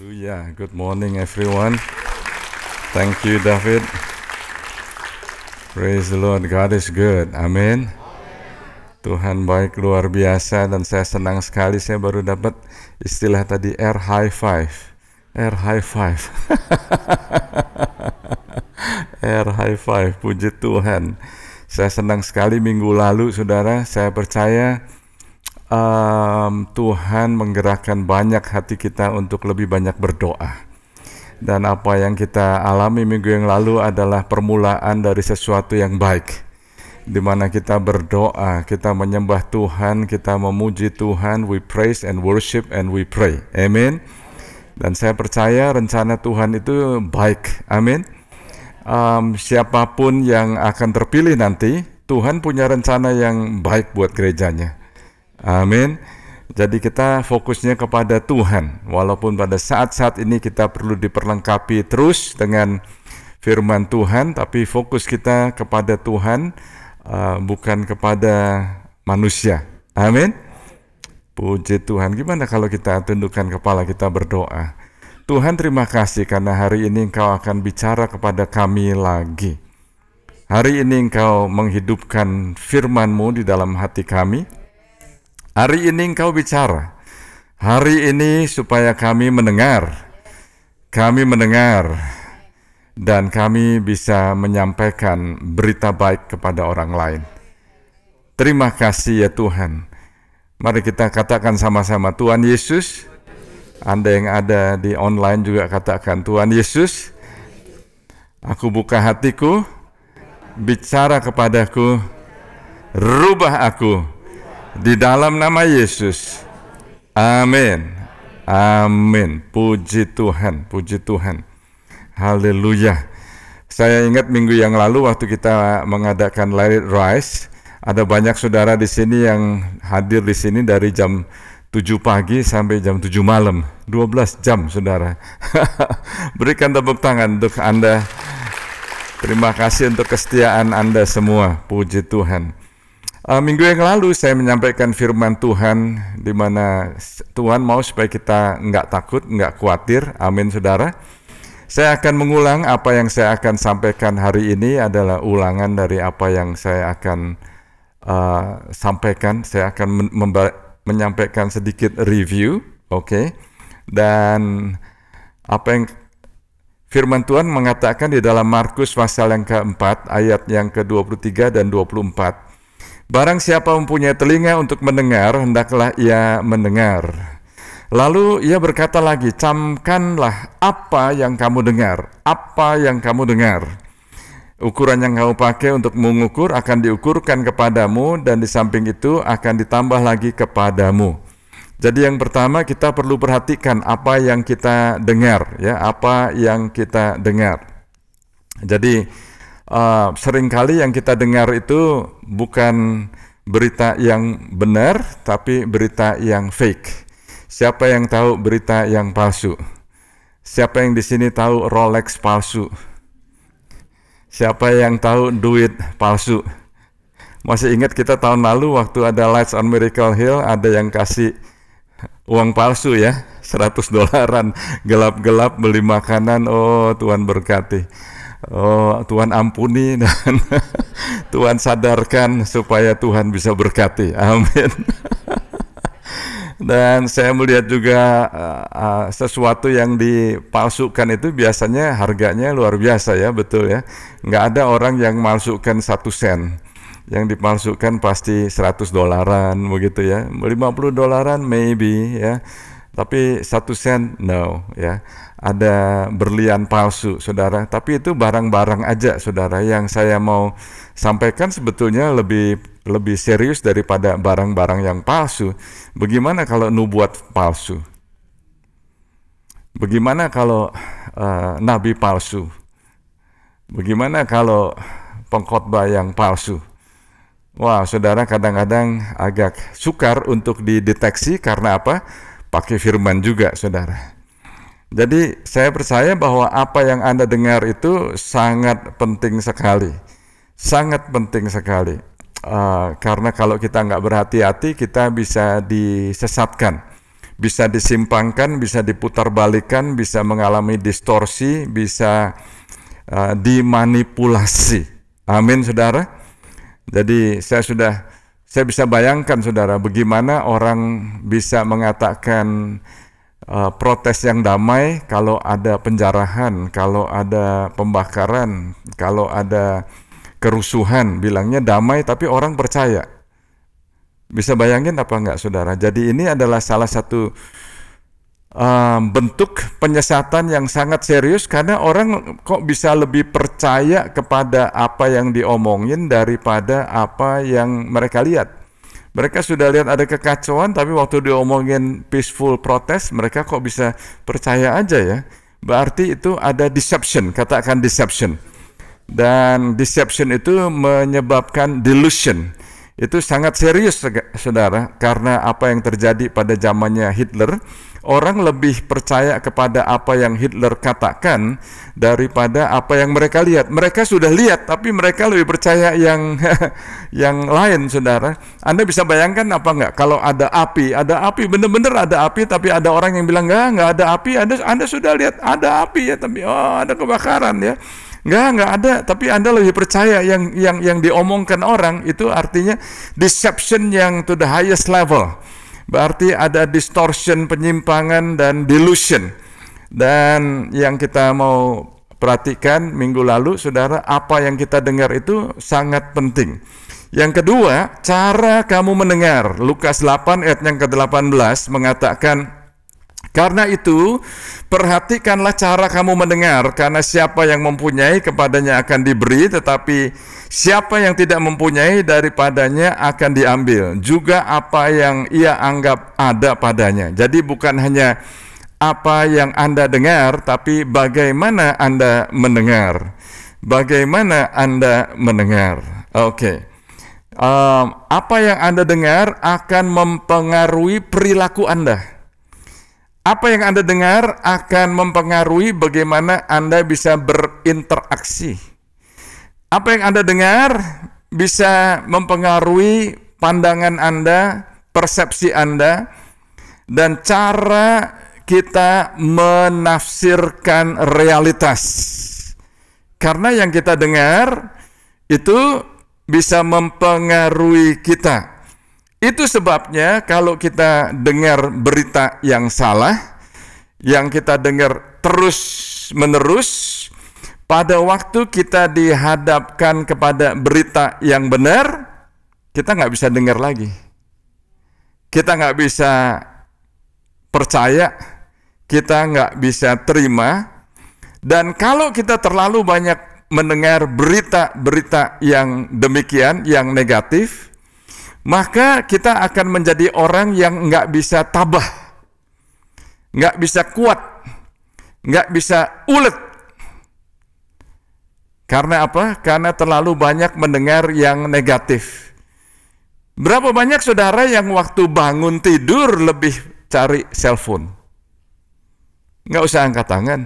Hallelujah. Good morning everyone. Thank you David. Praise the Lord. God is good. Amin. Tuhan baik luar biasa dan saya senang sekali saya baru dapat istilah tadi air high five. Air high five. Air high five. Puji Tuhan. Saya senang sekali minggu lalu saudara, saya percaya Tuhan menggerakkan banyak hati kita untuk lebih banyak berdoa. Dan apa yang kita alami minggu yang lalu adalah permulaan dari sesuatu yang baik, di mana kita berdoa, kita menyembah Tuhan, kita memuji Tuhan, we praise and worship and we pray. Amin. Dan saya percaya rencana Tuhan itu baik. Amin. Siapapun yang akan terpilih nanti, Tuhan punya rencana yang baik buat gerejanya. Amin. Jadi kita fokusnya kepada Tuhan. Walaupun pada saat-saat ini kita perlu diperlengkapi terus dengan firman Tuhan, tapi fokus kita kepada Tuhan, bukan kepada manusia. Amin. Puji Tuhan. Gimana kalau kita tundukkan kepala, kita berdoa. Tuhan, terima kasih karena hari ini Engkau akan bicara kepada kami lagi. Hari ini Engkau menghidupkan firman-Mu di dalam hati kami. Hari ini Engkau bicara. Hari ini supaya kami mendengar. Kami mendengar. Dan kami bisa menyampaikan berita baik kepada orang lain. Terima kasih ya Tuhan. Mari kita katakan sama-sama, Tuhan Yesus. Anda yang ada di online juga katakan, Tuhan Yesus, aku buka hatiku, bicara kepadaku, rubah aku, di dalam nama Yesus. Amin. Amin. Puji Tuhan, puji Tuhan. Haleluya. Saya ingat minggu yang lalu waktu kita mengadakan Let It Rise, ada banyak saudara di sini yang hadir di sini dari jam 7 pagi sampai jam 7 malam. 12 jam saudara. Berikan tepuk tangan untuk Anda. Terima kasih untuk kesetiaan Anda semua. Puji Tuhan. Minggu yang lalu saya menyampaikan firman Tuhan, di mana Tuhan mau supaya kita nggak takut, nggak khawatir. Amin saudara. Saya akan mengulang apa yang saya akan sampaikan hari ini adalah ulangan dari apa yang saya akan sampaikan. Saya akan menyampaikan sedikit review, oke? Dan apa yang firman Tuhan mengatakan di dalam Markus pasal yang keempat, ayat yang ke-23 dan 24. Barang siapa mempunyai telinga untuk mendengar, hendaklah ia mendengar. Lalu ia berkata lagi, camkanlah apa yang kamu dengar, apa yang kamu dengar. Ukuran yang kamu pakai untuk mengukur akan diukurkan kepadamu, dan di samping itu akan ditambah lagi kepadamu. Jadi yang pertama kita perlu perhatikan apa yang kita dengar, ya, apa yang kita dengar. Jadi seringkali yang kita dengar itu bukan berita yang benar, tapi berita yang fake. Siapa yang tahu berita yang palsu? Siapa yang di sini tahu Rolex palsu? Siapa yang tahu duit palsu? Masih ingat kita tahun lalu waktu ada Lights on Miracle Hill, ada yang kasih uang palsu ya, $100, gelap-gelap beli makanan. Oh Tuhan berkati. Oh Tuhan ampuni dan Tuhan sadarkan supaya Tuhan bisa berkati. Amin. Dan saya melihat juga sesuatu yang dipalsukan itu biasanya harganya luar biasa ya, betul ya. Nggak ada orang yang malsukan 1 sen. Yang dipalsukan pasti $100 begitu ya. $50 maybe ya. Tapi 1 sen no ya. Ada berlian palsu saudara. Tapi itu barang-barang aja saudara. Yang saya mau sampaikan sebetulnya lebih serius daripada barang-barang yang palsu. Bagaimana kalau nubuat palsu? Bagaimana kalau nabi palsu? Bagaimana kalau pengkhotbah yang palsu? Wah, saudara kadang-kadang agak sukar untuk dideteksi karena apa? Pakai firman juga, saudara. Jadi saya percaya bahwa apa yang Anda dengar itu sangat penting sekali. Sangat penting sekali. Karena kalau kita nggak berhati-hati, kita bisa disesatkan. bisa disimpangkan, bisa diputarbalikkan, bisa mengalami distorsi, bisa dimanipulasi. Amin, saudara. Jadi saya bisa bayangkan, saudara, bagaimana orang bisa mengatakan protes yang damai kalau ada penjarahan, kalau ada pembakaran, kalau ada kerusuhan, bilangnya damai tapi orang percaya. Bisa bayangin apa enggak, saudara? Jadi ini adalah salah satu bentuk penyesatan yang sangat serius, karena orang kok bisa lebih percaya kepada apa yang diomongin daripada apa yang mereka lihat. Mereka sudah lihat ada kekacauan, tapi waktu diomongin peaceful protest, mereka kok bisa percaya aja ya. Berarti itu ada deception, katakan deception. Dan deception itu menyebabkan delusion. Itu sangat serius, saudara, karena apa yang terjadi pada zamannya Hitler, orang lebih percaya kepada apa yang Hitler katakan daripada apa yang mereka lihat. Mereka sudah lihat, tapi mereka lebih percaya yang yang lain, saudara. Anda bisa bayangkan apa enggak kalau ada api benar-benar ada api, tapi ada orang yang bilang enggak ada api. Anda sudah lihat ada api ya, tapi ada kebakaran ya. Enggak ada, tapi Anda lebih percaya yang diomongkan orang. Itu artinya deception yang to the highest level. Berarti ada distortion, penyimpangan, dan delusion. Dan yang kita mau perhatikan minggu lalu, saudara, apa yang kita dengar itu sangat penting. Yang kedua, cara kamu mendengar. Lukas 8 ayat yang ke-18 mengatakan, karena itu, perhatikanlah cara kamu mendengar, karena siapa yang mempunyai kepadanya akan diberi, tetapi siapa yang tidak mempunyai daripadanya akan diambil. Juga apa yang ia anggap ada padanya. Jadi bukan hanya apa yang Anda dengar, tapi bagaimana Anda mendengar. Bagaimana Anda mendengar. Oke. Apa yang Anda dengar akan mempengaruhi perilaku Anda. Apa yang Anda dengar akan mempengaruhi bagaimana Anda bisa berinteraksi. Apa yang Anda dengar bisa mempengaruhi pandangan Anda, persepsi Anda, dan cara kita menafsirkan realitas. Karena yang kita dengar itu bisa mempengaruhi kita. Itu sebabnya kalau kita dengar berita yang salah, yang kita dengar terus-menerus, pada waktu kita dihadapkan kepada berita yang benar, kita nggak bisa dengar lagi. Kita nggak bisa percaya, kita nggak bisa terima. Dan kalau kita terlalu banyak mendengar berita-berita yang demikian, yang negatif, maka kita akan menjadi orang yang nggak bisa tabah, nggak bisa kuat, nggak bisa ulet. Karena apa? Karena terlalu banyak mendengar yang negatif. Berapa banyak saudara yang waktu bangun tidur lebih cari cellphone? Nggak usah angkat tangan.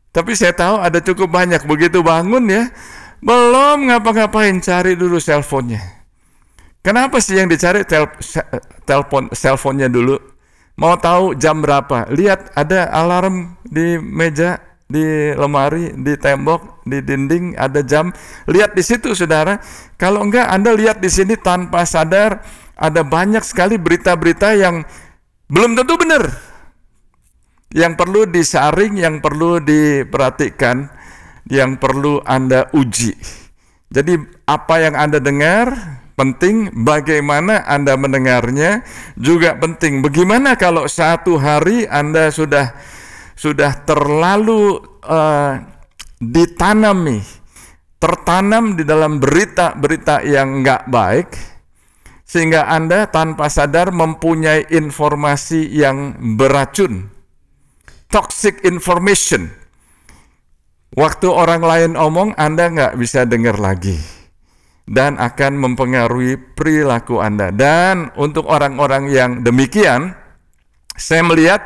Tapi saya tahu ada cukup banyak, begitu bangun ya, belum ngapa-ngapain, cari dulu cellphone-nya. Kenapa sih yang dicari cellphone-nya dulu? Mau tahu jam berapa? Lihat ada alarm di meja, di lemari, di tembok, di dinding, ada jam. Lihat di situ, saudara. Kalau enggak, Anda lihat di sini tanpa sadar, ada banyak sekali berita-berita yang belum tentu benar. Yang perlu disaring, yang perlu diperhatikan, yang perlu Anda uji. Jadi apa yang Anda dengar penting, bagaimana Anda mendengarnya juga penting. Bagaimana kalau satu hari Anda sudah terlalu tertanam di dalam berita-berita yang nggak baik, sehingga Anda tanpa sadar mempunyai informasi yang beracun, toxic information. Waktu orang lain omong, Anda nggak bisa dengar lagi, dan akan mempengaruhi perilaku Anda. Dan untuk orang-orang yang demikian, saya melihat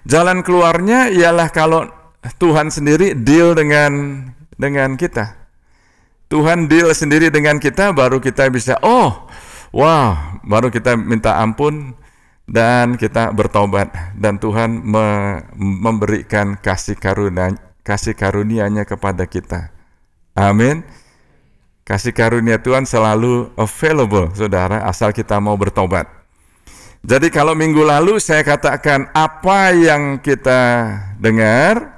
jalan keluarnya ialah kalau Tuhan sendiri deal dengan kita. Tuhan deal sendiri dengan kita, baru kita bisa, baru kita minta ampun, dan kita bertobat, dan Tuhan memberikan kasih karunia-Nya kepada kita. Amin. Kasih karunia Tuhan selalu available, saudara, asal kita mau bertobat. Jadi kalau minggu lalu saya katakan apa yang kita dengar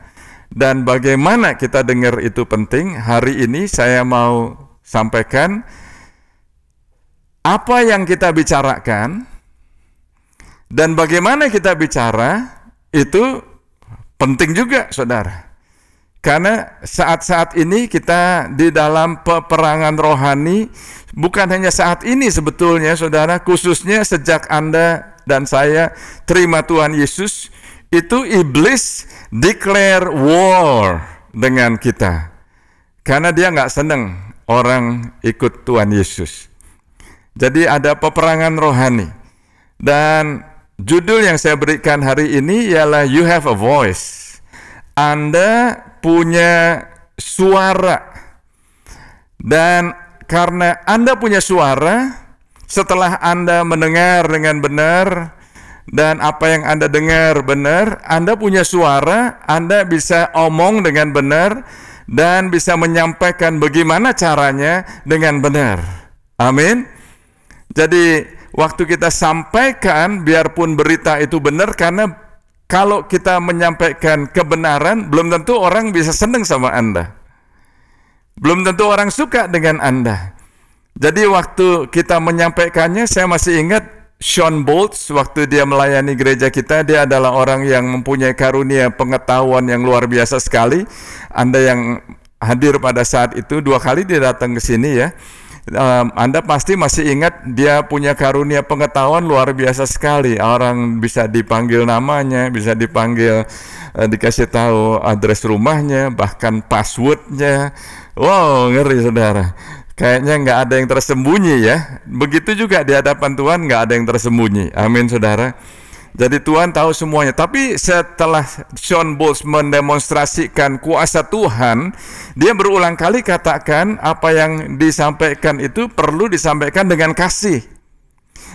dan bagaimana kita dengar itu penting, hari ini saya mau sampaikan apa yang kita bicarakan dan bagaimana kita bicara itu penting juga, saudara. Karena saat-saat ini kita di dalam peperangan rohani, bukan hanya saat ini sebetulnya, saudara, khususnya sejak Anda dan saya terima Tuhan Yesus, itu iblis declare war dengan kita. Karena dia nggak senang orang ikut Tuhan Yesus. Jadi ada peperangan rohani. Dan judul yang saya berikan hari ini ialah You Have a Voice. Anda punya suara. Dan karena Anda punya suara, setelah Anda mendengar dengan benar, dan apa yang Anda dengar benar, Anda punya suara, Anda bisa omong dengan benar, dan bisa menyampaikan bagaimana caranya dengan benar. Amin. Jadi waktu kita sampaikan, biarpun berita itu benar, karena kalau kita menyampaikan kebenaran, belum tentu orang bisa senang sama Anda. Belum tentu orang suka dengan Anda. Jadi waktu kita menyampaikannya, saya masih ingat Shawn Bolz, waktu dia melayani gereja kita, dia adalah orang yang mempunyai karunia pengetahuan yang luar biasa sekali. Anda yang hadir pada saat itu, 2 kali dia datang ke sini ya. Anda pasti masih ingat dia punya karunia pengetahuan luar biasa sekali. Orang bisa dipanggil namanya, bisa dipanggil, dikasih tahu address rumahnya, bahkan passwordnya. Wow, ngeri, saudara. Kayaknya nggak ada yang tersembunyi ya. Begitu juga di hadapan Tuhan nggak ada yang tersembunyi. Amin, saudara. Jadi Tuhan tahu semuanya. Tapi setelah Shawn Bolz mendemonstrasikan kuasa Tuhan, dia berulang kali katakan apa yang disampaikan itu perlu disampaikan dengan kasih.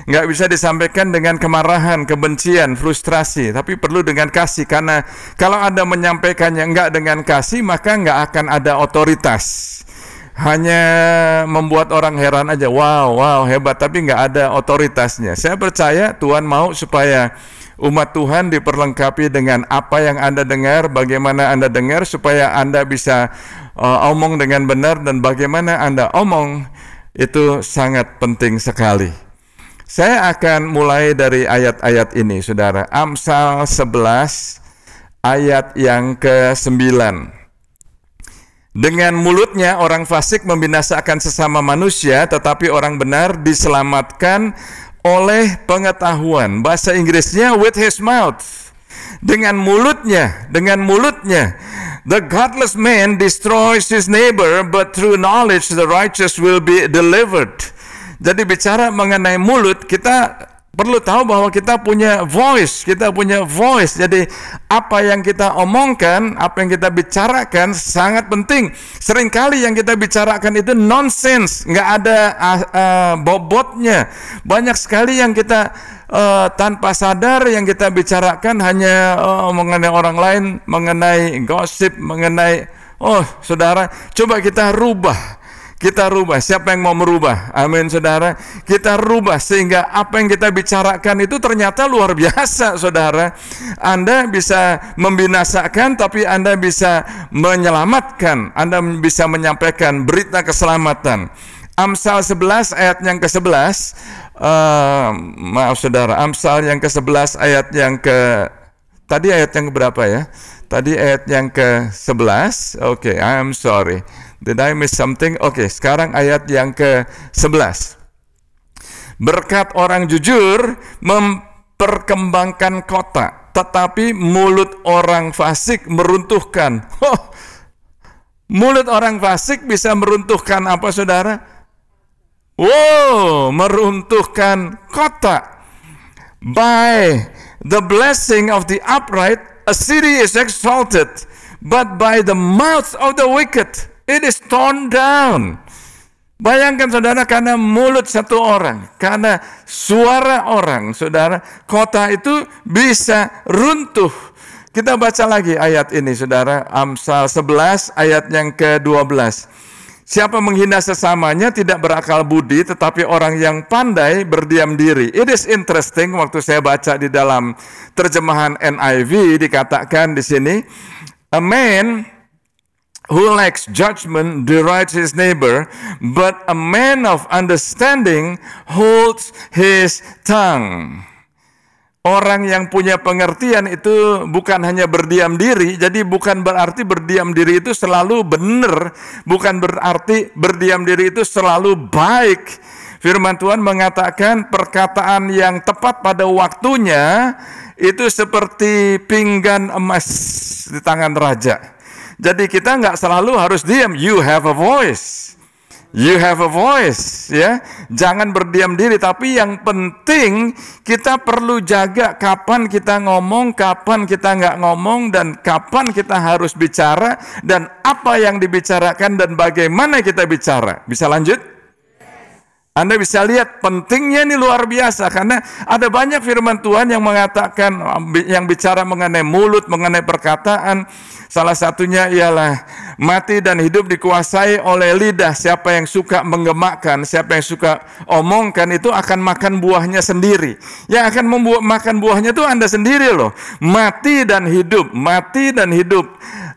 Nggak bisa disampaikan dengan kemarahan, kebencian, frustrasi, tapi perlu dengan kasih. Karena kalau Anda menyampaikannya nggak dengan kasih, maka nggak akan ada otoritas. Hanya membuat orang heran aja, wow hebat, tapi nggak ada otoritasnya. Saya percaya Tuhan mau supaya umat Tuhan diperlengkapi dengan apa yang Anda dengar, bagaimana Anda dengar, supaya Anda bisa omong dengan benar, dan bagaimana Anda omong itu sangat penting sekali. Saya akan mulai dari ayat-ayat ini, saudara. Amsal 11 ayat yang ke-9. Dengan mulutnya orang fasik membinasakan sesama manusia, tetapi orang benar diselamatkan oleh pengetahuan. Bahasa Inggrisnya with his mouth. Dengan mulutnya. The godless man destroys his neighbor, but through knowledge the righteous will be delivered. Jadi bicara mengenai mulut, kita perlu tahu bahwa kita punya voice. Jadi apa yang kita omongkan, apa yang kita bicarakan sangat penting. Seringkali yang kita bicarakan itu nonsense, nggak ada bobotnya. Banyak sekali yang kita tanpa sadar yang kita bicarakan hanya mengenai orang lain, mengenai gosip, mengenai saudara, coba kita rubah. Siapa yang mau merubah? Amin, saudara. Kita rubah sehingga apa yang kita bicarakan itu ternyata luar biasa, saudara. Anda bisa membinasakan, tapi Anda bisa menyelamatkan. Anda bisa menyampaikan berita keselamatan. Amsal 11 ayat yang ke-11. Maaf, saudara. Amsal yang ke-11 ayat yang tadi ayat yang berapa ya? Tadi ayat yang ke-11. Oke, I'm sorry. Did I miss something? Oke, sekarang ayat yang ke-11. Berkat orang jujur memperkembangkan kota, tetapi mulut orang fasik meruntuhkan. Mulut orang fasik bisa meruntuhkan apa, saudara? Meruntuhkan kota. By the blessing of the upright, a city is exalted, but by the mouth of the wicked, it is torn down. Bayangkan saudara, karena mulut satu orang, karena suara orang, saudara, kota itu bisa runtuh. Kita baca lagi ayat ini, saudara, Amsal 11 ayat yang ke-12. Siapa menghina sesamanya tidak berakal budi, tetapi orang yang pandai berdiam diri. It is interesting, waktu saya baca di dalam terjemahan NIV dikatakan di sini, a man who lacks judgment derides his neighbor, but a man of understanding holds his tongue. Orang yang punya pengertian itu bukan hanya berdiam diri, jadi bukan berarti berdiam diri itu selalu benar, bukan berarti berdiam diri itu selalu baik. Firman Tuhan mengatakan perkataan yang tepat pada waktunya itu seperti pinggan emas di tangan raja. Jadi kita nggak selalu harus diam. You have a voice. You have a voice, ya. Jangan berdiam diri, tapi yang penting kita perlu jaga kapan kita ngomong, kapan kita nggak ngomong, dan kapan kita harus bicara, dan apa yang dibicarakan, dan bagaimana kita bicara. Bisa lanjut? Anda bisa lihat pentingnya ini luar biasa, karena ada banyak firman Tuhan yang mengatakan, yang bicara mengenai mulut, mengenai perkataan. Salah satunya ialah mati dan hidup dikuasai oleh lidah. Siapa yang suka menggemakkan, siapa yang suka omongkan itu akan makan buahnya sendiri. Yang akan makan buahnya itu Anda sendiri loh. Mati dan hidup, mati dan hidup.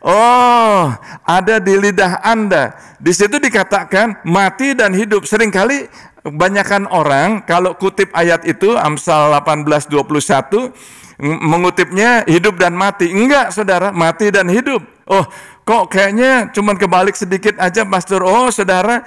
Oh, ada di lidah Anda. Di situ dikatakan mati dan hidup. Seringkali kebanyakan orang kalau kutip ayat itu Amsal 18:21 mengutipnya hidup dan mati. Enggak, saudara, mati dan hidup. Oh, kok kayaknya cuman kebalik sedikit aja, Pastor. Oh, saudara,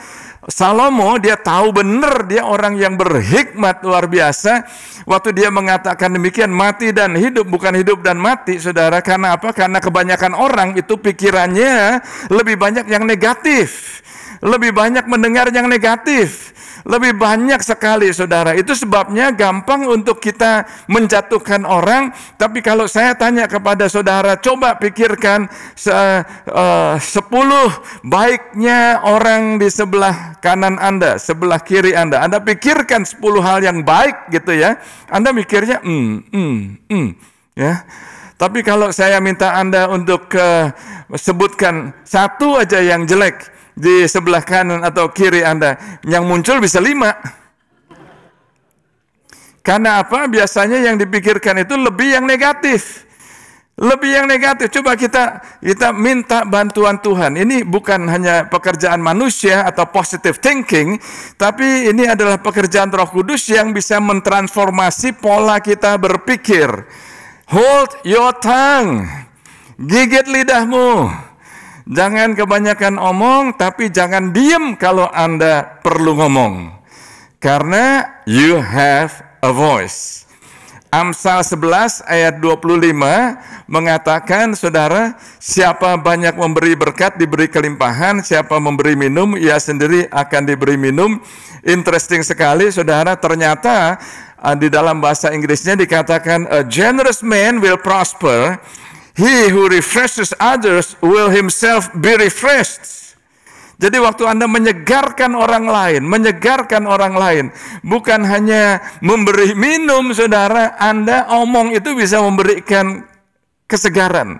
Salomo dia tahu benar, dia orang yang berhikmat luar biasa. Waktu dia mengatakan demikian, mati dan hidup, bukan hidup dan mati, saudara. Karena apa? Karena kebanyakan orang itu pikirannya lebih banyak yang negatif, lebih banyak mendengar yang negatif. Lebih banyak sekali, saudara. Itu sebabnya gampang untuk kita menjatuhkan orang. Tapi kalau saya tanya kepada saudara, coba pikirkan 10 baiknya orang di sebelah kanan Anda, sebelah kiri Anda. Anda pikirkan 10 hal yang baik gitu ya. Anda mikirnya ya. Tapi kalau saya minta Anda untuk sebutkan satu aja yang jelek di sebelah kanan atau kiri Anda, yang muncul bisa 5. Karena apa? Biasanya yang dipikirkan itu lebih yang negatif. Lebih yang negatif. Coba kita minta bantuan Tuhan. Ini bukan hanya pekerjaan manusia atau positive thinking, tapi ini adalah pekerjaan Roh Kudus yang bisa mentransformasi pola kita berpikir. Hold your tongue. Gigit lidahmu. Jangan kebanyakan omong, tapi jangan diem kalau Anda perlu ngomong. Karena you have a voice. Amsal 11 ayat 25 mengatakan, saudara, siapa banyak memberi berkat diberi kelimpahan, siapa memberi minum ia sendiri akan diberi minum. Interesting sekali, saudara, ternyata di dalam bahasa Inggrisnya dikatakan a generous man will prosper. He who refreshes others will himself be refreshed. Jadi waktu Anda menyegarkan orang lain, bukan hanya memberi minum, saudara, Anda omong itu bisa memberikan kesegaran.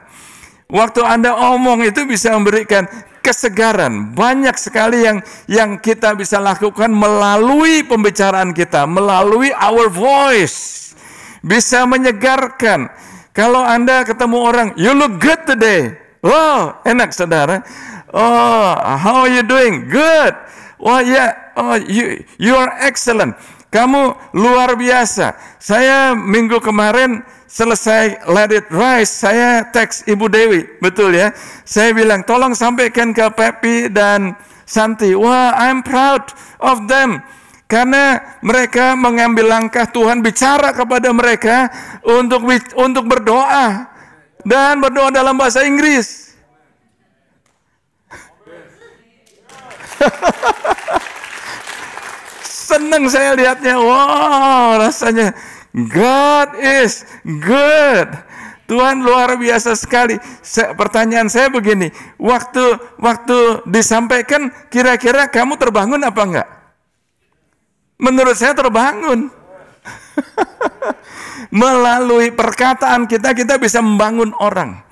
Waktu Anda omong itu bisa memberikan kesegaran. Banyak sekali yang kita bisa lakukan melalui pembicaraan kita, melalui our voice. Bisa menyegarkan. Kalau Anda ketemu orang, you look good today. Wow, enak, saudara. Oh, how are you doing? Good. Wah, ya, oh, you are excellent. Kamu luar biasa. Saya minggu kemarin selesai Let It Rise, saya teks Ibu Dewi, betul ya. Saya bilang, tolong sampaikan ke Pepi dan Santi. Wah, I'm proud of them. Karena mereka mengambil langkah, Tuhan bicara kepada mereka untuk berdoa. Dan berdoa dalam bahasa Inggris. Senang saya lihatnya. Wow, rasanya God is good. Tuhan luar biasa sekali. Pertanyaan saya begini, waktu disampaikan, kira-kira kamu terbangun apa enggak? Menurut saya terbangun. Melalui perkataan kita bisa membangun orang.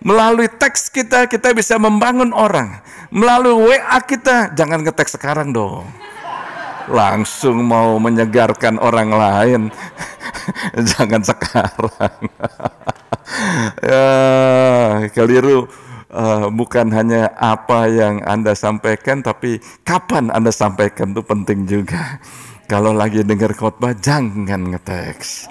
Melalui teks kita bisa membangun orang. Melalui WA kita, jangan ngeteks sekarang dong. Langsung mau menyegarkan orang lain. Jangan sekarang. Ya, keliru. Bukan hanya apa yang Anda sampaikan, tapi kapan Anda sampaikan itu penting juga. Kalau lagi dengar khotbah, jangan ngeteks.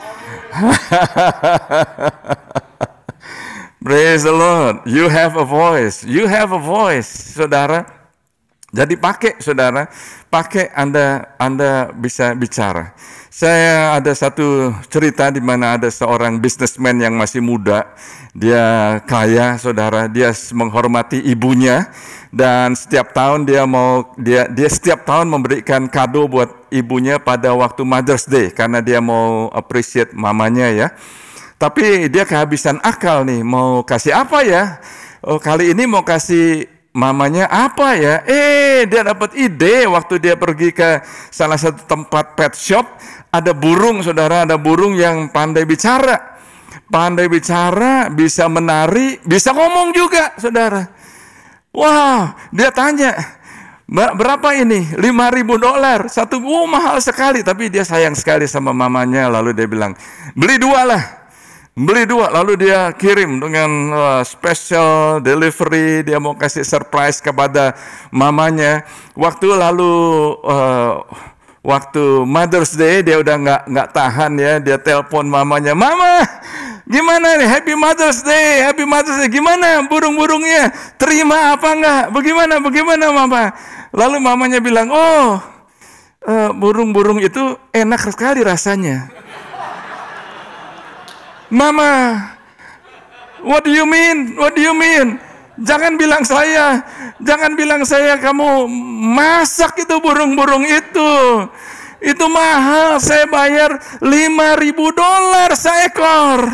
Praise the Lord. You have a voice. You have a voice, saudara. Jadi pakai, saudara. Pakai Anda bisa bicara. Saya ada satu cerita di mana ada seorang businessman yang masih muda. Dia kaya, saudara. Dia menghormati ibunya. Dan setiap tahun dia setiap tahun memberikan kado buat ibunya pada waktu Mother's Day. Karena dia mau appreciate mamanya ya. Tapi dia kehabisan akal nih, mau kasih apa ya? Oh, kali ini mau kasih mamanya apa ya? Dia dapat ide waktu dia pergi ke salah satu tempat pet shop. Ada burung, saudara, ada burung yang pandai bicara. Pandai bicara, bisa menari, bisa ngomong juga, saudara. Wah, dia tanya, berapa ini? $5.000. Satu, mahal sekali. Tapi dia sayang sekali sama mamanya. Lalu dia bilang, beli 2 lah. Beli 2, lalu dia kirim dengan special delivery, dia mau kasih surprise kepada mamanya. Waktu Mother's Day dia udah nggak tahan ya, dia telepon mamanya, Mama, gimana nih? Happy Mother's Day, Happy Mother's Day. Gimana burung-burungnya? Terima apa enggak? Bagaimana Mama? Lalu mamanya bilang, burung-burung itu enak sekali rasanya. Mama, what do you mean? What do you mean? Jangan bilang saya kamu masak itu burung-burung itu. Itu mahal, saya bayar $5.000 seekor.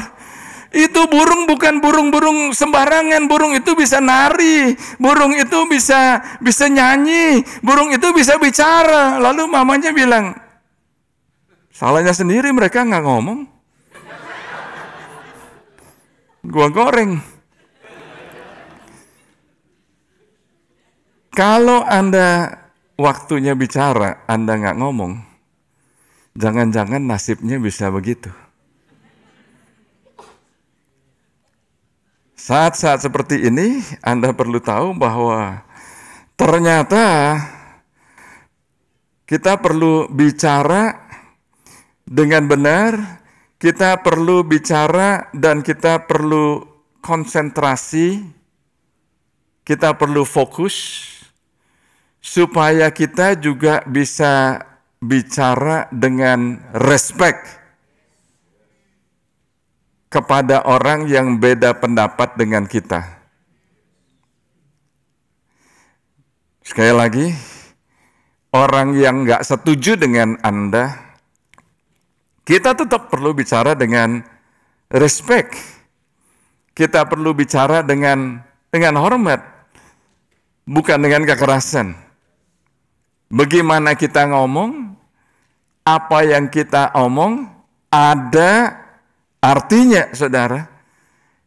Itu burung bukan burung-burung sembarangan, burung itu bisa nari, burung itu bisa nyanyi, burung itu bisa bicara. Lalu mamanya bilang, salahnya sendiri mereka nggak ngomong. Gua goreng. Kalau Anda waktunya bicara, Anda nggak ngomong, jangan-jangan nasibnya bisa begitu. Saat-saat seperti ini, Anda perlu tahu bahwa ternyata kita perlu bicara dengan benar. Kita perlu bicara dan kita perlu konsentrasi, kita perlu fokus, supaya kita juga bisa bicara dengan respect kepada orang yang beda pendapat dengan kita. Sekali lagi, orang yang nggak setuju dengan Anda, kita tetap perlu bicara dengan respect. Kita perlu bicara dengan hormat, bukan dengan kekerasan. Bagaimana kita ngomong, apa yang kita omong, ada artinya, saudara.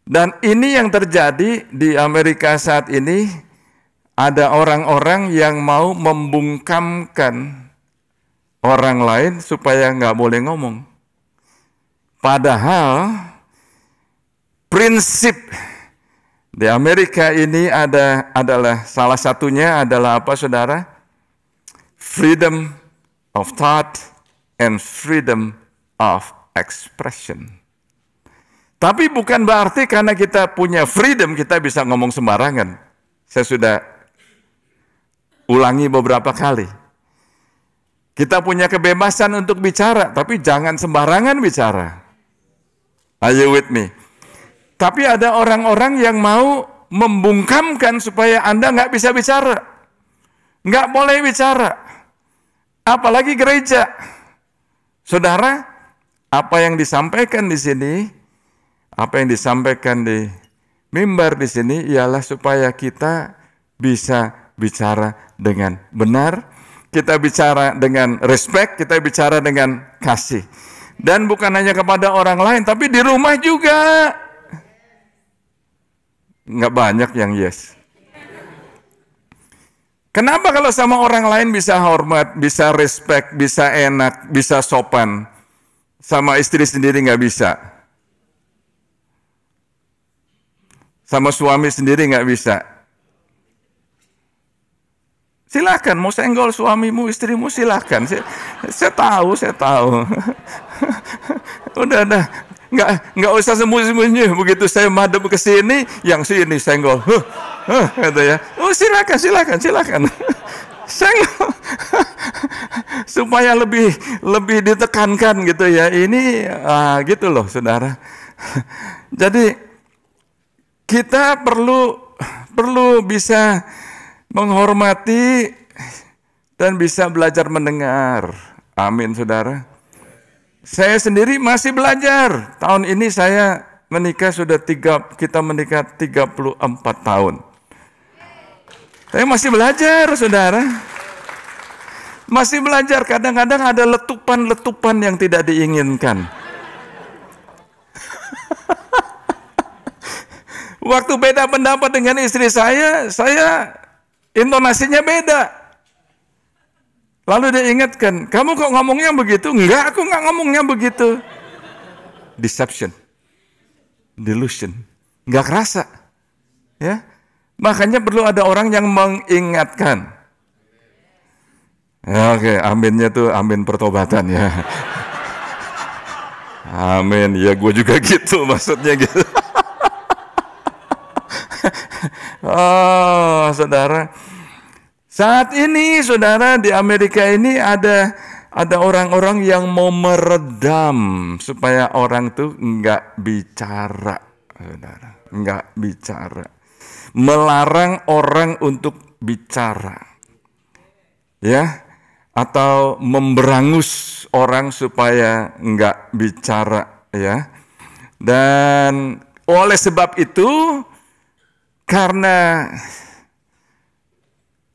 Dan ini yang terjadi di Amerika saat ini, ada orang-orang yang mau membungkamkan orang lain supaya nggak boleh ngomong. Padahal prinsip di Amerika ini adalah salah satunya adalah apa, saudara? Freedom of thought and freedom of expression. Tapi bukan berarti karena kita punya freedom kita bisa ngomong sembarangan. Saya sudah ulangi beberapa kali. Kita punya kebebasan untuk bicara, tapi jangan sembarangan bicara. Are you with me? Tapi ada orang-orang yang mau membungkamkan supaya Anda nggak bisa bicara. Nggak boleh bicara. Apalagi gereja. Saudara, apa yang disampaikan di sini Apa yang disampaikan di mimbar di sini ialah supaya kita bisa bicara dengan benar, kita bicara dengan respect, kita bicara dengan kasih. Dan bukan hanya kepada orang lain, tapi di rumah juga. Nggak banyak yang yes. Kenapa kalau sama orang lain bisa hormat, bisa respect, bisa enak, bisa sopan, sama istri sendiri nggak bisa? Sama suami sendiri nggak bisa? Silakan, mau senggol suamimu, istrimu silakan. Saya tahu. Udah, nggak usah sembunyi-sembunyi. Begitu saya madep ke sini, yang sini senggol. Kata ya, oh silakan. Senggol. Supaya lebih ditekankan gitu ya. Ini gitu loh, saudara. Jadi kita perlu bisa menghormati dan bisa belajar mendengar. Amin, saudara. Saya sendiri masih belajar. Tahun ini saya menikah kita menikah 34 tahun. Saya masih belajar, saudara. Masih belajar. Kadang-kadang ada letupan-letupan yang tidak diinginkan. Waktu beda pendapat dengan istri saya intonasinya beda. Lalu dia ingatkan, kamu kok ngomongnya begitu? Enggak, aku nggak ngomongnya begitu. Deception, delusion, nggak kerasa. Ya, makanya perlu ada orang yang mengingatkan. Ya, oke, aminnya tuh amin pertobatan ya. Amin, ya gue juga gitu maksudnya gitu. Oh, saudara. Saat ini, saudara, di Amerika ini ada orang-orang yang mau meredam supaya orang tuh nggak bicara, saudara, nggak bicara, melarang orang untuk bicara, ya, atau memberangus orang supaya nggak bicara, ya. Dan oleh sebab itu, karena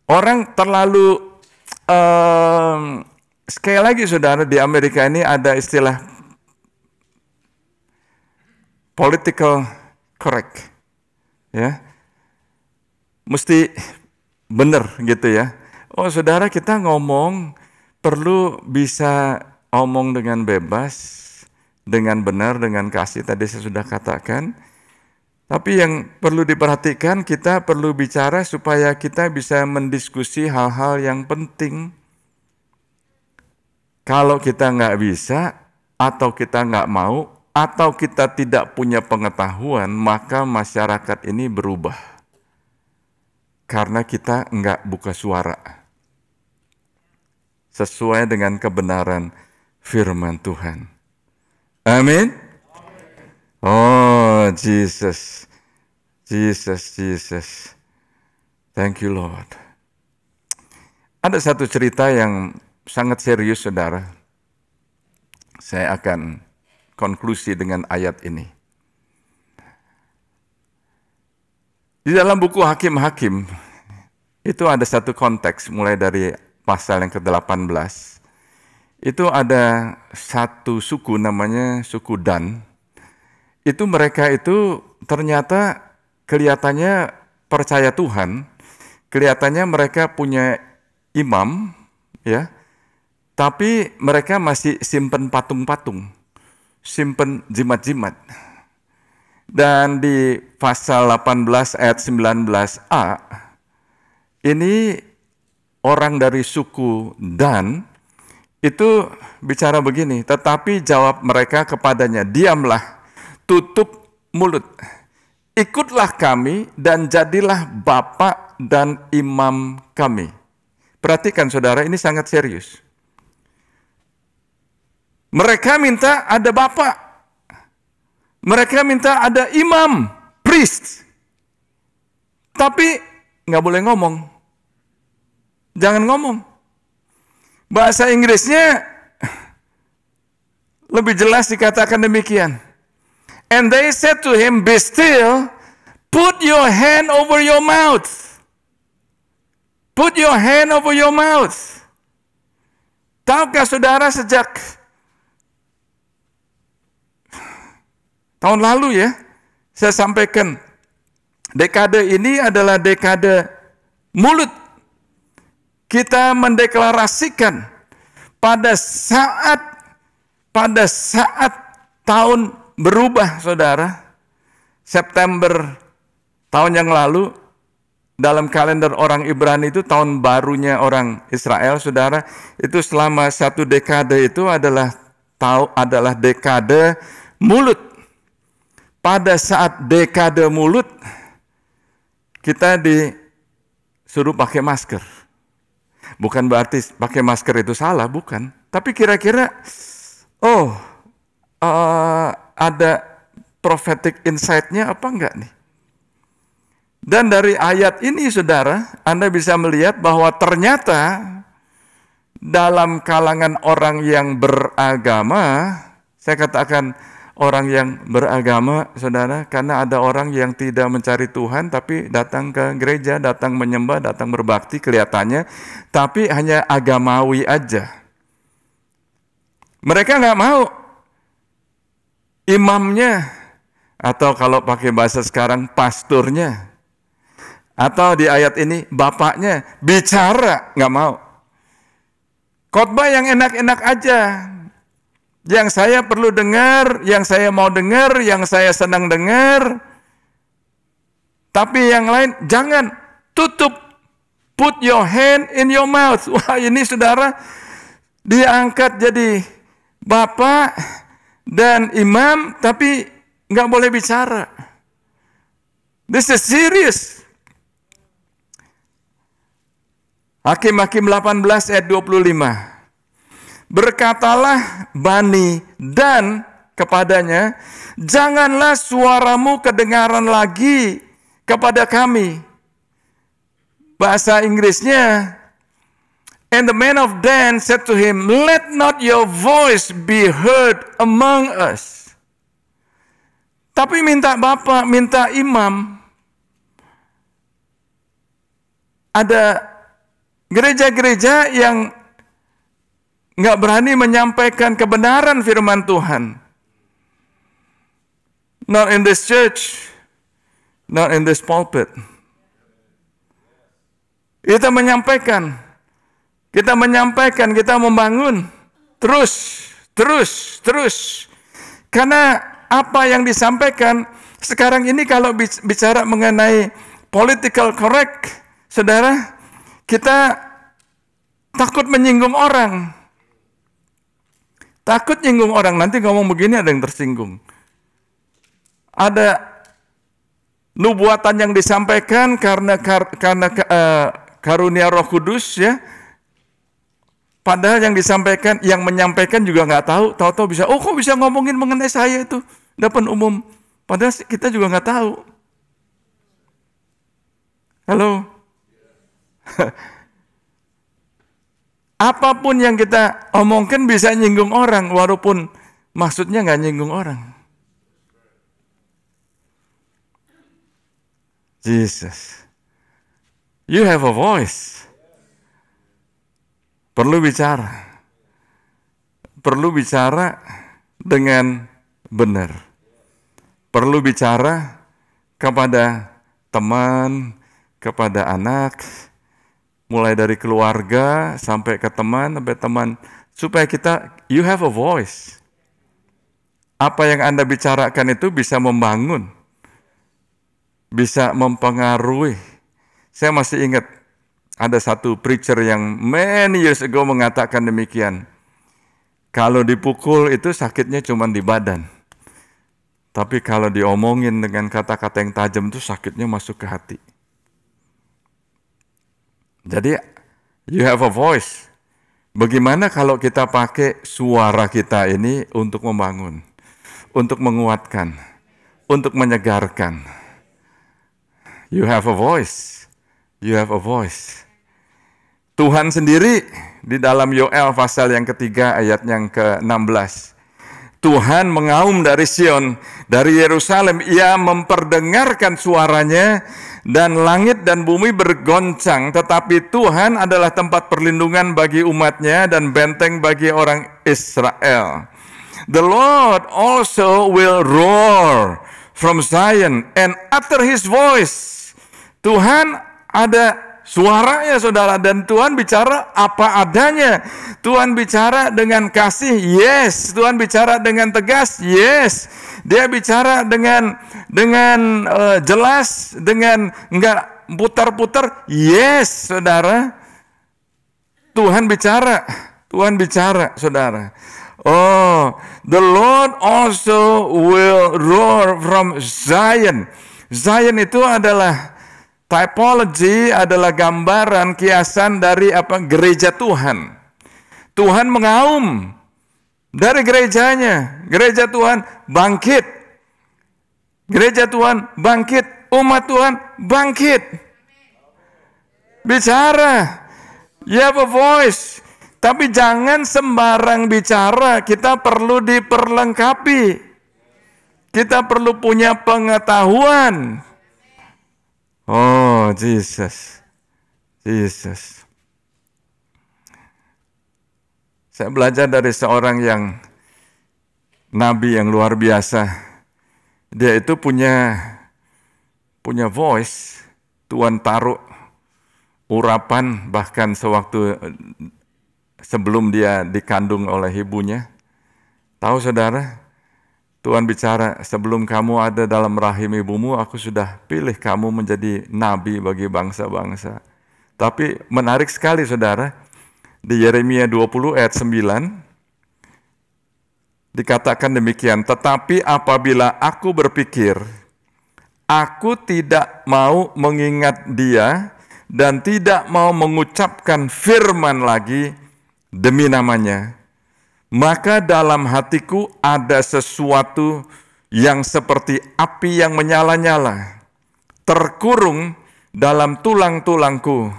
orang terlalu, sekali lagi saudara, di Amerika ini ada istilah political correct, ya, mesti benar gitu ya. Oh saudara, kita ngomong perlu bisa ngomong dengan bebas, dengan benar, dengan kasih, tadi saya sudah katakan. Tapi yang perlu diperhatikan, kita perlu bicara supaya kita bisa mendiskusi hal-hal yang penting. Kalau kita nggak bisa, atau kita nggak mau, atau kita tidak punya pengetahuan, maka masyarakat ini berubah. Karena kita nggak buka suara. Sesuai dengan kebenaran firman Tuhan. Amin. Oh, Jesus. Thank you, Lord. Ada satu cerita yang sangat serius, saudara. Saya akan konklusi dengan ayat ini. Di dalam buku Hakim-Hakim, itu ada satu konteks, mulai dari pasal yang ke-18. Itu ada satu suku namanya suku Dan. Itu mereka itu ternyata kelihatannya percaya Tuhan, kelihatannya mereka punya imam, ya, tapi mereka masih simpen patung-patung, simpen jimat-jimat. Dan di pasal 18 ayat 19a, ini orang dari suku Dan itu bicara begini, tetapi jawab mereka kepadanya, diamlah, tutup mulut, ikutlah kami dan jadilah bapak dan imam kami. Perhatikan saudara, ini sangat serius. Mereka minta ada bapak, mereka minta ada imam, priest, tapi nggak boleh ngomong, jangan ngomong. Bahasa Inggrisnya lebih jelas dikatakan demikian. And they said to him, "Be still, put your hand over your mouth." Put your hand over your mouth. Tahukah saudara, sejak tahun lalu ya, saya sampaikan, dekade ini adalah dekade mulut. Kita mendeklarasikan pada saat tahun berubah, saudara, September tahun yang lalu, dalam kalender orang Ibrani itu tahun barunya orang Israel, saudara, itu selama satu dekade itu adalah dekade mulut. Pada saat dekade mulut, kita disuruh pakai masker. Bukan berarti pakai masker itu salah, bukan. Tapi kira-kira, ada prophetic insight-nya apa enggak nih? Dan dari ayat ini, saudara, Anda bisa melihat bahwa ternyata dalam kalangan orang yang beragama, saya katakan orang yang beragama, saudara, karena ada orang yang tidak mencari Tuhan, tapi datang ke gereja, datang menyembah, datang berbakti kelihatannya, tapi hanya agamawi aja. Mereka nggak mau imamnya, atau kalau pakai bahasa sekarang, pasturnya, atau di ayat ini bapaknya bicara, nggak mau. Khotbah yang enak-enak aja, yang saya perlu dengar, yang saya mau dengar, yang saya senang dengar. Tapi yang lain jangan, tutup. Put your hand in your mouth. Wah, ini saudara diangkat jadi bapak dan imam, tapi nggak boleh bicara. This is serious. Hakim-Hakim 18 ayat 25. Berkatalah Bani Dan kepadanya, janganlah suaramu kedengaran lagi kepada kami. Bahasa Inggrisnya, and the man of Dan said to him, let not your voice be heard among us. Tapi minta bapak, minta imam. Ada gereja-gereja yang nggak berani menyampaikan kebenaran firman Tuhan. Not in this church, not in this pulpit. Kita menyampaikan, kita membangun, terus. Karena apa yang disampaikan sekarang ini, kalau bicara mengenai political correct, saudara, kita takut menyinggung orang. Takut nyinggung orang, nanti ngomong begini ada yang tersinggung. Ada nubuatan yang disampaikan karena karunia Roh Kudus, ya. Padahal yang disampaikan, yang menyampaikan juga nggak tahu bisa, kok bisa ngomongin mengenai saya itu depan umum. Padahal kita juga nggak tahu. Halo. Apapun yang kita omongkan bisa nyinggung orang, walaupun maksudnya nggak nyinggung orang. Jesus, you have a voice. Perlu bicara dengan benar. Perlu bicara kepada teman, kepada anak, mulai dari keluarga sampai ke teman, supaya you have a voice. Apa yang Anda bicarakan itu bisa membangun, bisa mempengaruhi. Saya masih ingat ada satu preacher yang many years ago mengatakan demikian. Kalau dipukul itu sakitnya cuma di badan. Tapi kalau diomongin dengan kata-kata yang tajam itu sakitnya masuk ke hati. Jadi, you have a voice. Bagaimana kalau kita pakai suara kita ini untuk membangun, untuk menguatkan, untuk menyegarkan. You have a voice. You have a voice. Tuhan sendiri di dalam Yoel pasal yang ketiga ayat yang ke-16. Tuhan mengaum dari Sion, dari Yerusalem. Ia memperdengarkan suaranya, dan langit dan bumi bergoncang. Tetapi Tuhan adalah tempat perlindungan bagi umatnya dan benteng bagi orang Israel. The Lord also will roar from Zion and utter his voice. Tuhan ada suaranya, saudara, dan Tuhan bicara apa adanya. Tuhan bicara dengan kasih, yes. Tuhan bicara dengan tegas, yes. Dia bicara dengan jelas, dengan enggak putar-putar, yes, saudara. Tuhan bicara, saudara. Oh, the Lord also will roar from Zion. Zion itu adalah typology, adalah gambaran, kiasan dari gereja Tuhan. Tuhan mengaum dari gerejanya. Gereja Tuhan bangkit. Gereja Tuhan bangkit. Umat Tuhan bangkit. Bicara. You have a voice. Tapi jangan sembarang bicara. Kita perlu diperlengkapi. Kita perlu punya pengetahuan. Oh, Jesus. Saya belajar dari seorang yang nabi yang luar biasa. Dia itu punya voice. Tuhan taruh urapan bahkan sebelum dia dikandung oleh ibunya. Tahu saudara? Tuhan bicara, sebelum kamu ada dalam rahim ibumu, aku sudah pilih kamu menjadi nabi bagi bangsa-bangsa. Tapi menarik sekali saudara, di Yeremia 20 ayat 9, dikatakan demikian, tetapi apabila aku berpikir, aku tidak mau mengingat dia, dan tidak mau mengucapkan firman lagi demi namanya, maka dalam hatiku ada sesuatu yang seperti api yang menyala-nyala, terkurung dalam tulang-tulangku.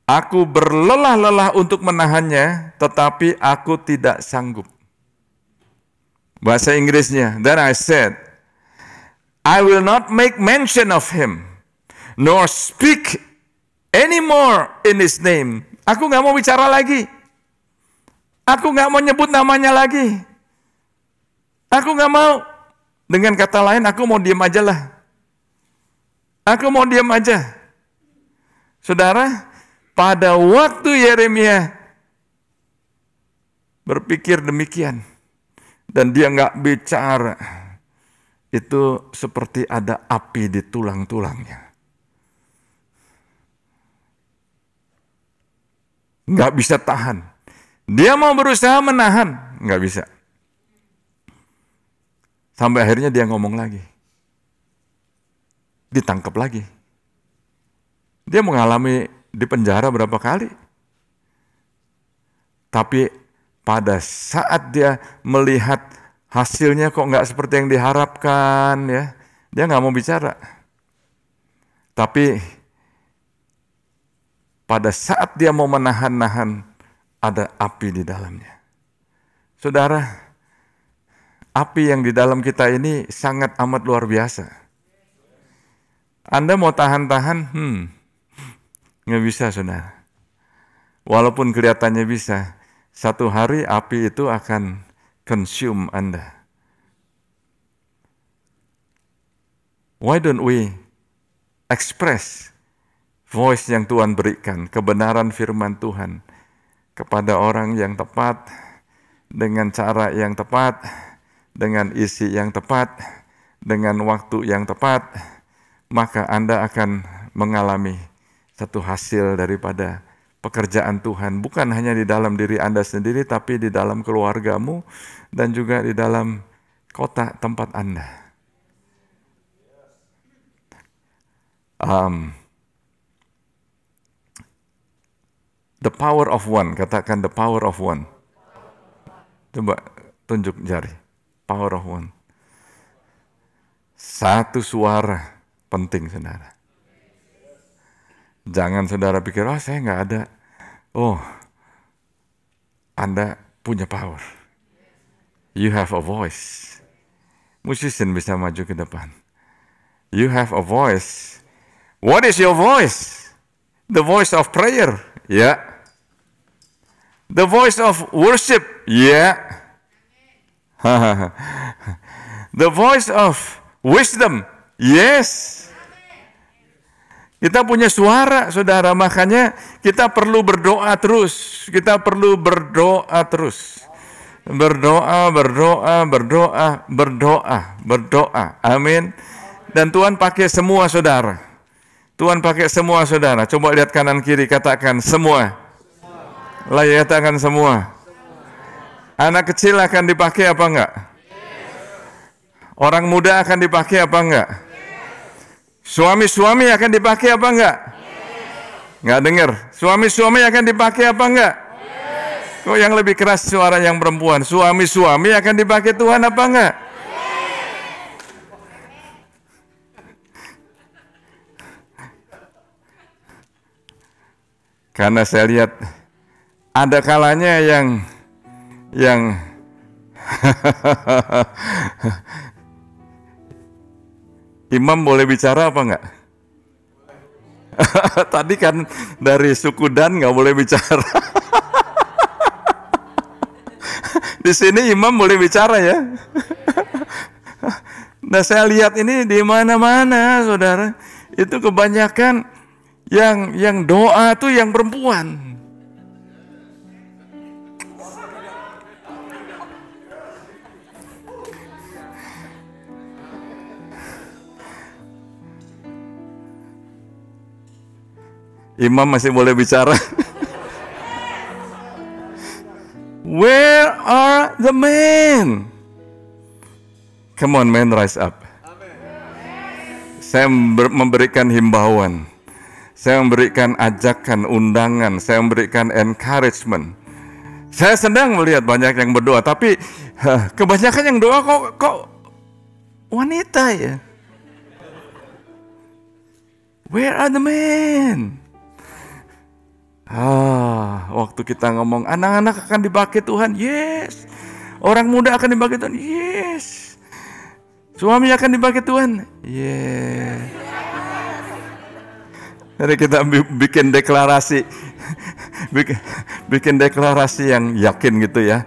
Aku berlelah-lelah untuk menahannya, tetapi aku tidak sanggup. Bahasa Inggrisnya, then I said, I will not make mention of him, nor speak anymore in his name. Aku gak mau bicara lagi. Aku gak mau nyebut namanya lagi. Aku gak mau. Dengan kata lain, aku mau diam aja lah. Aku mau diam aja. Saudara, pada waktu Yeremia berpikir demikian, dan dia gak bicara, itu seperti ada api di tulang-tulangnya. Gak bisa tahan. Dia mau berusaha menahan, gak bisa. Sampai akhirnya dia ngomong lagi. Ditangkap lagi. Dia mengalami di penjara berapa kali. Tapi pada saat dia melihat hasilnya kok nggak seperti yang diharapkan, ya, dia nggak mau bicara. Tapi pada saat dia mau menahan-nahan, ada api di dalamnya. Saudara, api yang di dalam kita ini sangat amat luar biasa. Anda mau tahan-tahan, nggak bisa, saudara. Walaupun kelihatannya bisa, satu hari api itu akan consume Anda. Why don't we express voice yang Tuhan berikan, kebenaran firman Tuhan kepada orang yang tepat, dengan cara yang tepat, dengan isi yang tepat, dengan waktu yang tepat, maka Anda akan mengalami satu hasil daripada pekerjaan Tuhan, bukan hanya di dalam diri Anda sendiri, tapi di dalam keluargamu dan juga di dalam kota tempat Anda. The power of one, katakan the power of one. Coba tunjuk jari, power of one. Satu suara penting, saudara. Jangan saudara pikir, oh saya nggak ada. Oh, Anda punya power. You have a voice. Musician bisa maju ke depan. You have a voice. What is your voice? The voice of prayer. Ya. The voice of worship. Ya. The voice of wisdom. Yes. Kita punya suara, saudara, makanya kita perlu berdoa terus. Kita perlu berdoa terus. Berdoa. Amin. Dan Tuhan pakai semua saudara. Tuhan pakai semua saudara. Coba lihat kanan kiri, katakan semua. Lah, katakan semua. Anak kecil akan dipakai apa enggak? Orang muda akan dipakai apa enggak? Suami-suami akan dipakai apa enggak? Enggak dengar. Suami-suami akan dipakai apa enggak? Kok yang lebih keras suara yang perempuan? Suami-suami akan dipakai Tuhan apa enggak? Karena saya lihat ada kalanya yang imam boleh bicara apa enggak? Tadi kan dari suku Dan nggak boleh bicara. Di sini imam boleh bicara ya. Nah, saya lihat ini di mana-mana, saudara. Itu kebanyakan yang doa tuh yang perempuan. Imam masih boleh bicara. Where are the men? Come on men, rise up. Saya memberikan himbauan. Saya memberikan ajakan, undangan. Saya memberikan encouragement. Saya sedang melihat banyak yang berdoa, tapi kebanyakan yang doa kok wanita ya. Where are the men? Waktu kita ngomong anak-anak akan dipakai Tuhan, yes. Orang muda akan dipakai Tuhan, yes. Suami akan dipakai Tuhan, yes. Jadi kita bikin deklarasi, bikin deklarasi yang yakin gitu ya.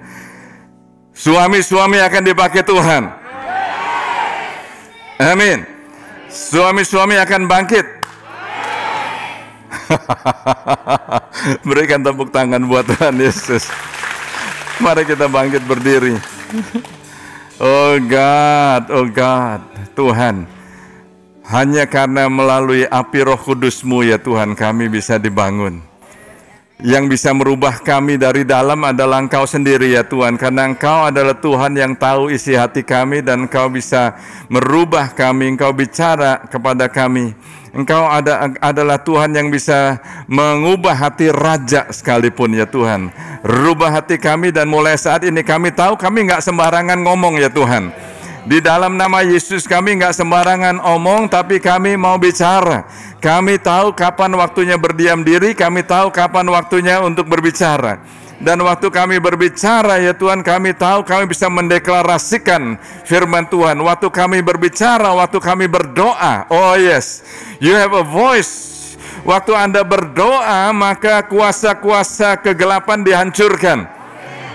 Suami-suami akan dipakai Tuhan, amin. Suami-suami akan bangkit. Berikan tepuk tangan buat Tuhan Yesus. Mari kita bangkit berdiri. Oh God, Tuhan, hanya karena melalui api Roh Kudus-Mu ya Tuhan, kami bisa dibangun. Yang bisa merubah kami dari dalam adalah Engkau sendiri ya Tuhan, karena Engkau adalah Tuhan yang tahu isi hati kami dan Engkau bisa merubah kami. Engkau bicara kepada kami. Engkau adalah Tuhan yang bisa mengubah hati raja sekalipun ya Tuhan. Rubah hati kami dan mulai saat ini kami tahu kami nggak sembarangan ngomong ya Tuhan. Di dalam nama Yesus kami nggak sembarangan omong, tapi kami mau bicara. Kami tahu kapan waktunya berdiam diri, kami tahu kapan waktunya untuk berbicara. Dan waktu kami berbicara ya Tuhan, kami tahu kami bisa mendeklarasikan firman Tuhan. Waktu kami berbicara, waktu kami berdoa, oh yes, you have a voice. Waktu Anda berdoa, maka kuasa-kuasa kegelapan dihancurkan.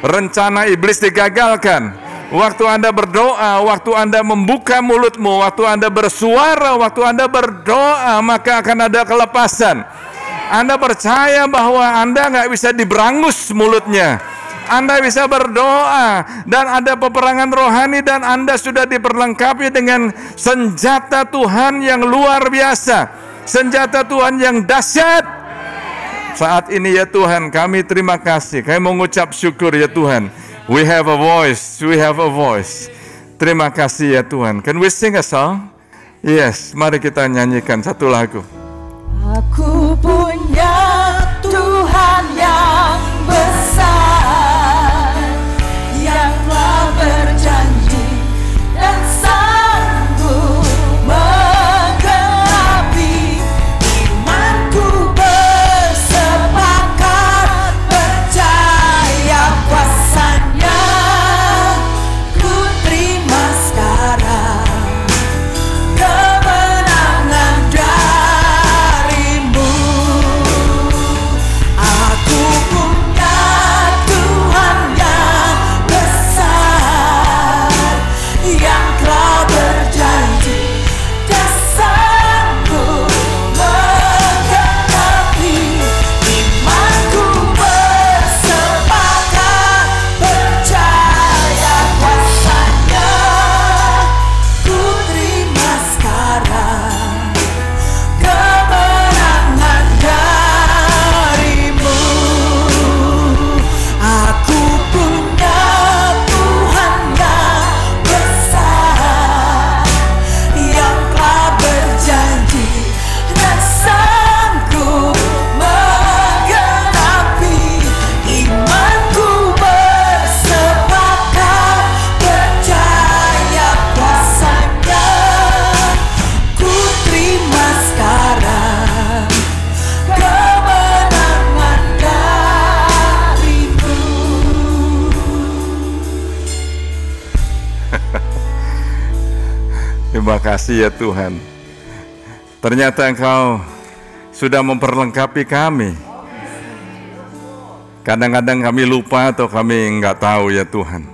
Rencana iblis digagalkan. Waktu Anda berdoa, waktu Anda membuka mulutmu, waktu Anda bersuara, waktu Anda berdoa, maka akan ada kelepasan. Anda percaya bahwa Anda nggak bisa diberangus mulutnya. Anda bisa berdoa dan ada peperangan rohani dan Anda sudah diperlengkapi dengan senjata Tuhan yang luar biasa. Senjata Tuhan yang dahsyat. Saat ini ya Tuhan, kami terima kasih. Kami mengucap syukur ya Tuhan. We have a voice, we have a voice. Terima kasih ya Tuhan. Can we sing a song? Yes, mari kita nyanyikan satu lagu. Aku punya Tuhan yang besar, yang telah berjanji dan sanggup menggenapi. Imanku bersepakat percaya kuasanya Terima kasih ya Tuhan. Ternyata Engkau sudah memperlengkapi kami. Kadang-kadang kami lupa atau kami nggak tahu ya Tuhan.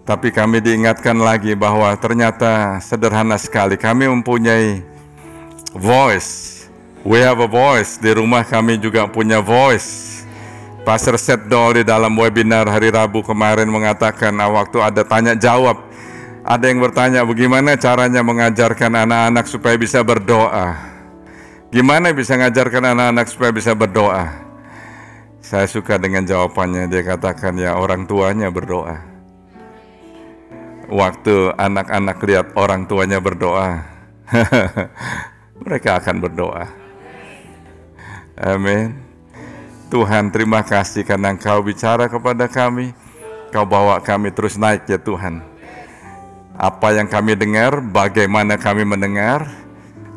Tapi kami diingatkan lagi bahwa ternyata sederhana sekali. Kami mempunyai voice. We have a voice. Di rumah kami juga punya voice. Pastor Setdol di dalam webinar hari Rabu kemarin mengatakan waktu ada tanya jawab. Ada yang bertanya bagaimana caranya mengajarkan anak-anak supaya bisa berdoa. Gimana bisa mengajarkan anak-anak supaya bisa berdoa? Saya suka dengan jawabannya, dia katakan ya orang tuanya berdoa. Waktu anak-anak lihat orang tuanya berdoa, mereka akan berdoa. Amin. Tuhan terima kasih karena Engkau bicara kepada kami, Kau bawa kami terus naik ya Tuhan. Apa yang kami dengar, bagaimana kami mendengar,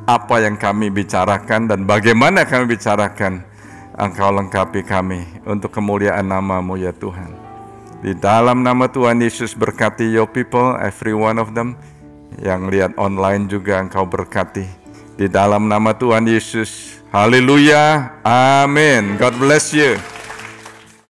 apa yang kami bicarakan dan bagaimana kami bicarakan, Engkau lengkapi kami untuk kemuliaan nama-Mu ya Tuhan. Di dalam nama Tuhan Yesus berkati your people, every one of them. Yang lihat online juga Engkau berkati. Di dalam nama Tuhan Yesus. Haleluya. Amin. God bless you.